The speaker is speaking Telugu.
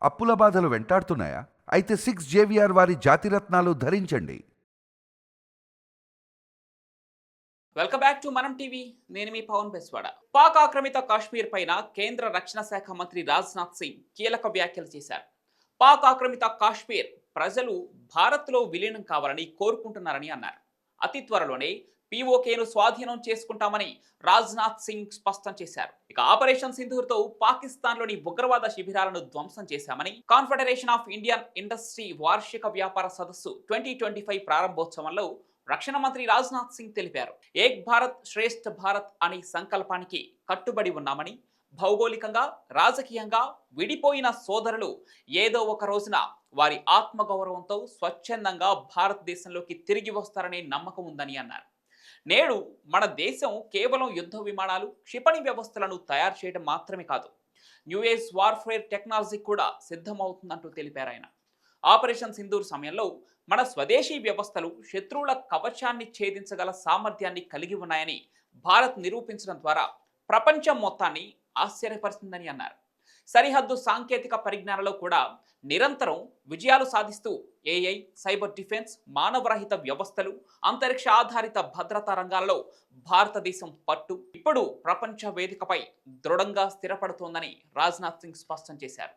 అప్పుల బాధలు వెంటాడుతున్నాయా? అయితే 6 JVR వారి జాతిరత్నాలు ధరించండి. వెల్కమ్ బ్యాక్ టు మనం టీవీ. నేను మీ పవన్ బెస్వాడ. పాక్ ఆక్రమిత కాశ్మీర్ పైన కేంద్ర రక్షణ శాఖ మంత్రి రాజ్నాథ్ సింగ్ కీలక వ్యాఖ్యలు చేశారు. పాక్ ఆక్రమిత కాశ్మీర్ ప్రజలు భారత్లో విలీనం కావాలని కోరుకుంటున్నారని అన్నారు. అతి త్వరలోనే పీఓకేను స్వాధీనం చేసుకుంటామని రాజ్నాథ్ సింగ్ స్పష్టం చేశారు. ఇక ఆపరేషన్ సింధూర్తో పాకిస్తాన్లోని ఉగ్రవాద శిబిరాలను ధ్వంసం చేశామని కాన్ఫెడరేషన్ ఆఫ్ ఇండియన్ ఇండస్ట్రీ వార్షిక వ్యాపార సదస్సు 2025 ప్రారంభోత్సవంలో రక్షణ మంత్రి రాజ్నాథ్ సింగ్ తెలిపారు. ఏక్ భారత్ శ్రేష్ఠ భారత్ అనే సంకల్పానికి కట్టుబడి ఉన్నామని, భౌగోళికంగా రాజకీయంగా విడిపోయిన సోదరులు ఏదో ఒక రోజున వారి ఆత్మగౌరవంతో స్వచ్ఛందంగా భారతదేశంలోకి తిరిగి వస్తారనే నమ్మకం ఉందని అన్నారు. నేడు మన దేశం కేవలం యుద్ధ విమానాలు, క్షిపణి వ్యవస్థలను తయారు చేయడం మాత్రమే కాదు, యుఎస్ వార్ఫేర్ టెక్నాలజీ కూడా సిద్ధమవుతుందంటూ తెలిపారు ఆయన. ఆపరేషన్ సింధూర్ సమయంలో మన స్వదేశీ వ్యవస్థలు శత్రువుల కవచాన్ని ఛేదించగల సామర్థ్యాన్ని కలిగి ఉన్నాయని భారత్ నిరూపించడం ద్వారా ప్రపంచం మొత్తాన్ని ఆశ్చర్యపరిచిందని అన్నారు. సరిహద్దు సాంకేతిక పరిజ్ఞానంలో కూడా నిరంతరం విజయాలు సాధిస్తూ ఏఐ, సైబర్ డిఫెన్స్, మానవరహిత వ్యవస్థలు, అంతరిక్ష ఆధారిత భద్రతా రంగాలలో భారతదేశం పట్టు ఇప్పుడు ప్రపంచ వేదికపై దృఢంగా స్థిరపడుతోందని రాజ్నాథ్ సింగ్ స్పష్టం చేశారు.